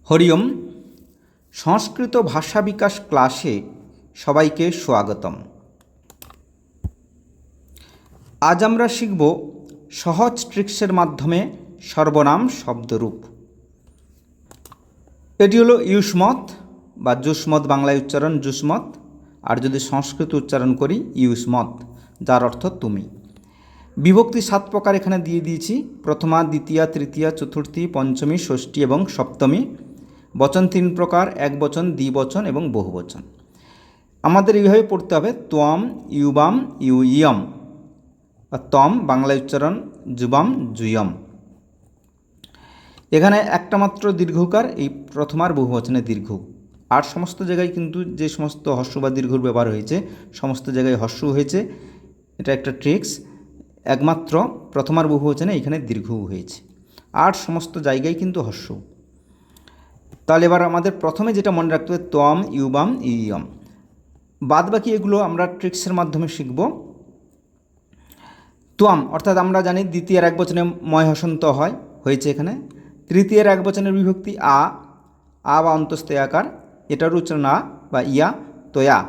হরিওম। সংস্কৃত ভাষা বিকাশ ক্লাসে সবাইকে স্বাগতম। আজ আমরা শিখব সহজ ট্রিক্সের মাধ্যমে সর্বনাম শব্দরূপ। এটি হলো ইউসমত বা জুসমত, বাংলায় উচ্চারণ জুসমত, আর যদি সংস্কৃত উচ্চারণ করি ইউসমত, যার অর্থ তুমি। বিভক্তি 7 প্রকার এখানে দিয়ে দিয়েছি: প্রথমা, দ্বিতীয়া, তৃতীয়া, চতুর্থী, পঞ্চমী, ষষ্ঠী এবং সপ্তমী। বচন 3 প্রকার: একবচন, দ্বিবচন এবং বহুবচন। আমাদের এইভাবে পড়তে হবে: ত্বম, ইউবাম, ইয়ম। তম বাংলায় উচ্চারণ যুবাম, জুয়ম। এখানে একটা মাত্র দীর্ঘকার, এই প্রথমার বহুবচনে দীর্ঘ। আর সমস্ত জায়গায় কিন্তু যে সমস্ত হর্ষ বা দীর্ঘর ব্যবহার হয়েছে সমস্ত জায়গায় হর্ষ হয়েছে। এটা একটা ট্রিক্স। একমাত্র প্রথমার বহুবচনে এখানে দীর্ঘ হয়েছে, আর সমস্ত জায়গায় কিন্তু হর্ষ। তাহলে এবার আমাদের প্রথমে যেটা মনে রাখতে হবে ত্বম, ইউবাম, ইয়ম। বাদ বাকি এগুলো আমরা ট্রিক্সের মাধ্যমে শিখব। ত্বম অর্থাৎ আমরা জানি দ্বিতীয়ের একবচনে ময় হসন্ত হয়েছে এখানে। তৃতীয়ের একবচনের বিভক্তি আ বা অন্তস্থ আকার, এটার উচ্চারণ আ বা ইয়া, তয়া।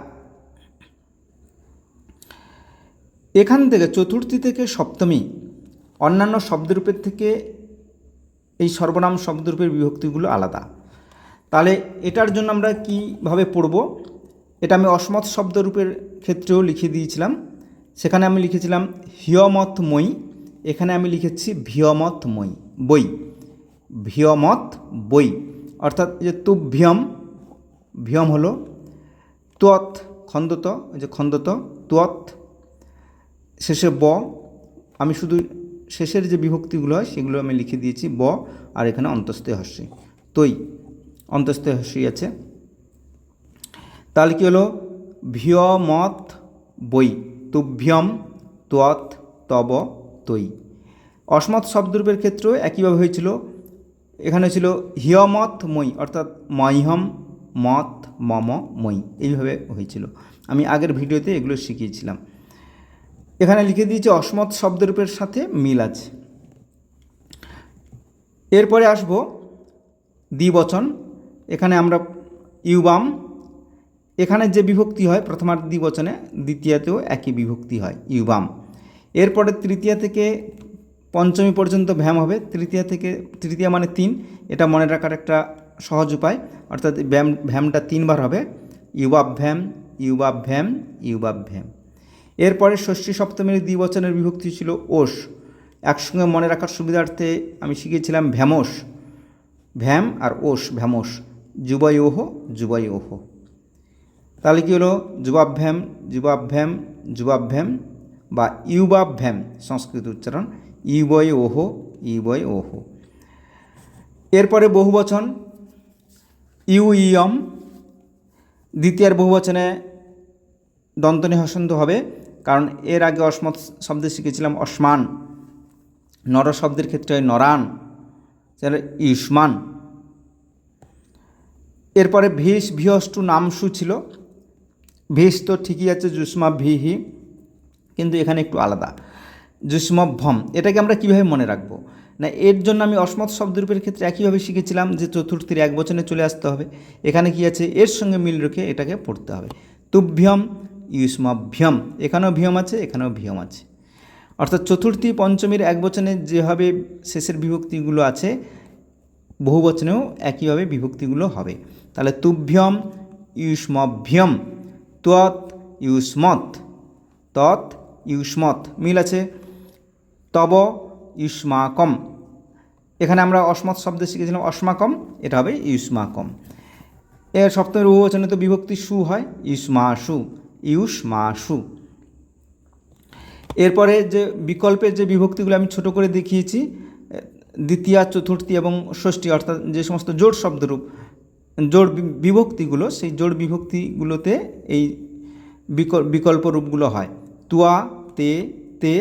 এখান থেকে চতুর্থী থেকে সপ্তমী অন্যান্য শব্দরূপের থেকে এই সর্বনাম শব্দরূপের বিভক্তিগুলো আলাদা। তাহলে এটার জন্য আমরা কীভাবে পড়ব? এটা আমি অসমত শব্দরূপের ক্ষেত্রেও লিখে দিয়েছিলাম। সেখানে আমি লিখেছিলাম হিয়মতময়ী, এখানে আমি লিখেছি ভিয়মতময়ী বই। ভিয়মত বই অর্থাৎ যে তুভ্যম, ভিয়ম হলো ত্বৎ, খন্দত, যে খন্দত, ত্বৎ, শেষে ব। আমি শুধু শেষের যে বিভক্তিগুলো হয় সেগুলো আমি লিখে দিয়েছি ব, আর এখানে অন্তস্থ হস্যি তৈ, অন্তস্থ হস্যি আছে। তাহলে কী হলো? ভিয়মত বই, তুভ্যম, ত্বৎ, তব, তৈ। অসমত শব্দরূপের ক্ষেত্রেও একইভাবে হয়েছিল। এখানে ছিল হিয়মত মই অর্থাৎ মহ্যম, মত, মম, মই, এইভাবে হয়েছিল। আমি আগের ভিডিওতে এগুলো শিখিয়েছিলাম। এখানে লিখে দিয়েছি অসমত শব্দরূপের সাথে মিল আছে। এরপরে আসব দ্বিবচন। এখানে আমরা ইউবাম, এখানে যে বিভক্তি হয় প্রথমার দ্বিবচনে, দ্বিতীয়াতেও একই বিভক্তি হয় ইউবাম। এরপরে তৃতীয়া থেকে পঞ্চমী পর্যন্ত ভ্যাম হবে। তৃতীয়া মানে 3, এটা মনে রাখার একটা সহজ উপায়, অর্থাৎ ভ্যামটা 3 বার হবে। ইউবাভ্যাম, ইউবাভ্যাম, ইউবাভ্যাম। এরপরে ষষ্ঠী সপ্তমীর দ্বিবচনের বিভক্তি ছিল ওষ। একসঙ্গে মনে রাখার সুবিধার্থে আমি শিখেছিলাম ভ্যামোস, ভ্যাম আর ওষ, ভ্যামোস। যুবয়োহ, যুবয়োহ। তাহলে কী হলো? যুবাভ্যাম, যুবাভ্যাম, যুবাভ্যাম বা ইউবাভ্যাম সংস্কৃত উচ্চারণ, ইউবয় ওহ, ইউবয় ওহ। এরপরে বহুবচন ইয়ম। দ্বিতীয়ার বহুবচনে দন্তনি হসন্ত হবে, কারণ এর আগে অসমত শব্দে শিখেছিলাম অসমান। নর শব্দের ক্ষেত্রে হয় নরান, ইউষ্মান। এরপরে ভিষ, ভিয়ষ্টু নামসু ছিল। ভিষ তো ঠিকই আছে, জুষ্মা ভিহি, কিন্তু এখানে একটু আলাদা, জুষ্মভ্যম। এটাকে আমরা কীভাবে মনে রাখবো? না, এর জন্য আমি অসমত শব্দরূপের ক্ষেত্রে একইভাবে শিখেছিলাম যে চতুর্থীর একবচনে চলে আসতে হবে। এখানে কি আছে? এর সঙ্গে মিল রেখে এটাকে পড়তে হবে। তুভ্যম, ইউষ্মভ্যম, এখানেও ভিয়ম আছে, এখানেও ভিয়ম আছে। অর্থাৎ চতুর্থী পঞ্চমীর একবচনে যেভাবে শেষের বিভক্তিগুলো আছে বহুবচনেও একইভাবে বিভক্তিগুলো হবে। তাহলে তুভ্যম, ইউষ্মভ্যম, ত্বৎ, ইউষ্মৎ, তৎ, ইউষ্মৎ, মিল আছে। তব, ইউষ্মাকম, এখানে আমরা অসমত শব্দে শিখেছিলাম অস্মাকম, এটা হবে ইউষ্মাকম। এর সপ্তমীর বহুবচনে তো বিভক্তি সু হয়, ইউষ্মাসু, ইউষ্মাসু। এরপরে যে বিকল্পের যে বিভক্তিগুলো আমি ছোট করে দেখিয়েছি, দ্বিতীয়া, চতুর্থী এবং ষষ্ঠী, অর্থাৎ যে সমস্ত জোড় শব্দরূপ, জোড় বিভক্তিগুলো, সেই জোড় বিভক্তিগুলোতে এই বিকল্প রূপগুলো হয়। তুয়া, তে, তে।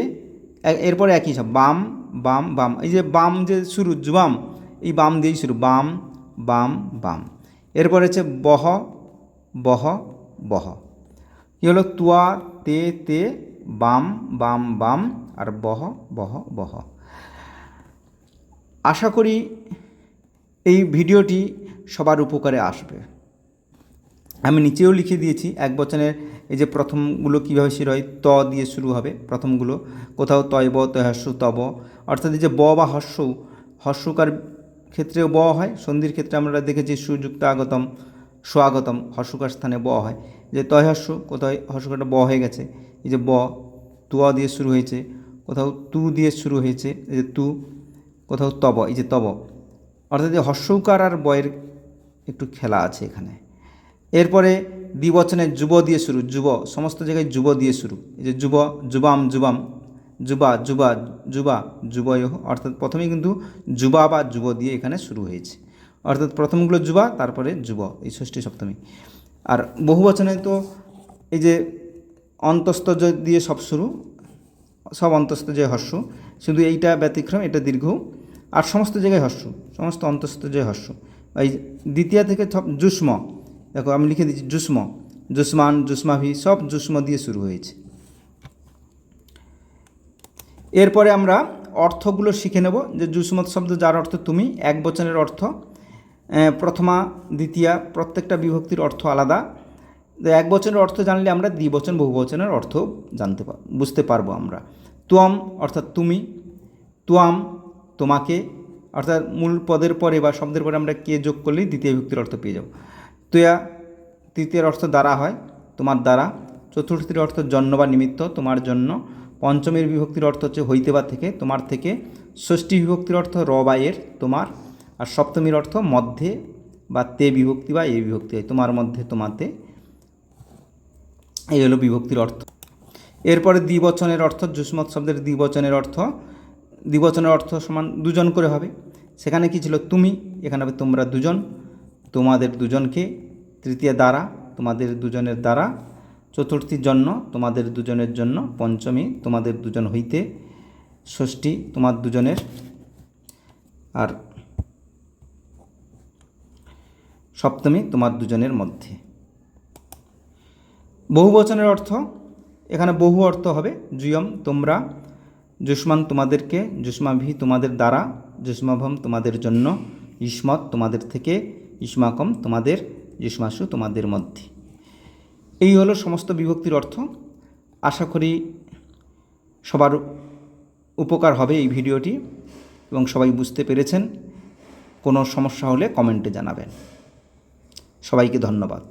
এরপরে একই সব বাম, বাম, বাম। এই যে বাম যে শুরু, জুবাম, এই বাম দিয়েই শুরু, বাম, বাম, বাম। এরপরে হচ্ছে বহ, বহ, বহ। কী হলো? তুয়া, তে, তে, বাম, বাম, বাম, আর বহ, বহ, বহ। আশা করি এই ভিডিওটি সবার উপকারে আসবে। আমি নিচেও লিখে দিয়েছি একবচনের এই যে প্রথমগুলো কীভাবে শুরু হয়, ত দিয়ে শুরু হবে প্রথমগুলো, কোথাও তয়ব তয়হাস্য তব, অর্থাৎ এই যে ব বা হর্ষকার ক্ষেত্রেও ব হয়, সন্ধির ক্ষেত্রে আমরা দেখেছি সুযুক্ত আগতম স্বাগতম হর্ষকার স্থানে ব হয়, যে তয়হাস্য কোথাও হর্ষকারটা ব হয়ে গেছে, এই যে ব তুয়া দিয়ে শুরু হয়েছে, কোথাও তু দিয়ে শুরু হয়েছে, এই যে তু, কোথাও তব, এই যে তব, অর্থাৎ যে হর্ষকার আর বয়ের একটু খেলা আছে এখানে। এরপরে দ্বিবচনে যুব দিয়ে শুরু, যুব সমস্ত জায়গায় যুব দিয়ে শুরু, এই যে যুব, যুবাম যুবাম, যুবা যুবা যুবা যুবয়, অর্থাৎ প্রথমেই কিন্তু যুবা বা যুব দিয়ে এখানে শুরু হয়েছে, অর্থাৎ প্রথমগুলো যুবা তারপরে যুব, এই ষষ্ঠী সপ্তমী। আর বহুবচনে তো এই যে অন্তস্থ দিয়ে সব শুরু, সব অন্তস্থ যে হর্ষ, শুধু এইটা ব্যতিক্রম, এটা দীর্ঘ, আর সমস্ত জায়গায় হর্ষ, সমস্ত অন্তস্থ যে হর্ষ। এই দ্বিতীয় থেকে সব জুষ্ম, দেখো আমি লিখে দিচ্ছি জুষ্ম, জুষ্মান জুষ্মাভি সব জুষ্ম দিয়ে শুরু হয়েছে। এরপরে আমরা অর্থগুলো শিখে নেব, যে জুষ্মত শব্দ যার অর্থ তুমি, এক বচনের অর্থ প্রথমা দ্বিতীয়া প্রত্যেকটা বিভক্তির অর্থ আলাদা। এক বচনের অর্থ জানলে আমরা দ্বিবচন বহুবচনের অর্থ বুঝতে পারবো আমরা। ত্বম অর্থাৎ তুমি, ত্বাম তোমাকে, অর্থাৎ মূল পদের পরে বা শব্দের পরে আমরা কে যোগ করলেই দ্বিতীয় বিভক্তির অর্থ পেয়ে যাব। ত্বয়া তৃতীয়ের অর্থ দ্বারা হয়, তোমার দ্বারা। চতুর্থীর অর্থ জন্য বা নিমিত্ত, তোমার জন্য। পঞ্চমীর বিভক্তির অর্থ হচ্ছে হইতে বা থেকে, তোমার থেকে। ষষ্ঠী বিভক্তির অর্থ র বা এর, তোমার। আর সপ্তমীর অর্থ মধ্যে বা তে বিভক্তি বা এ বিভক্তি হয়, তোমার মধ্যে তোমাতে, এই হলো বিভক্তির অর্থ। এরপরে দ্বিবচনের অর্থ, যুষ্মৎ শব্দের দ্বিবচনের অর্থ সমান দুজন করে হবে। সেখানে কি ছিল তুমি, এখানে হবে তোমরা দুজন, তোমাদের দুজনকে। তৃতীয় দ্বারা, তোমাদের দুজনের দ্বারা। চতুর্থীর জন্য, তোমাদের দুজনের জন্য। পঞ্চমী তোমাদের দুজন হইতে। ষষ্ঠী তোমার দুজনের। আর সপ্তমী তোমার দুজনের মধ্যে। বহুবচনের অর্থ, এখানে বহু অর্থ হবে। জুয়ম তোমরা, যুষ্মান তোমাদেরকে, যুষ্মাভি তোমাদের দ্বারা, যুষ্মাভম তোমাদের জন্য, ইস্মত তোমাদের থেকে, ইস্মাকম তোমাদের, যুষ্মাসু তোমাদের মধ্যে। এই হলো সমস্ত বিভক্তির অর্থ। আশা করি সবার উপকার হবে এই ভিডিওটি এবং সবাই বুঝতে পেরেছেন। কোনো সমস্যা হলে কমেন্টে জানাবেন। সবাইকে ধন্যবাদ।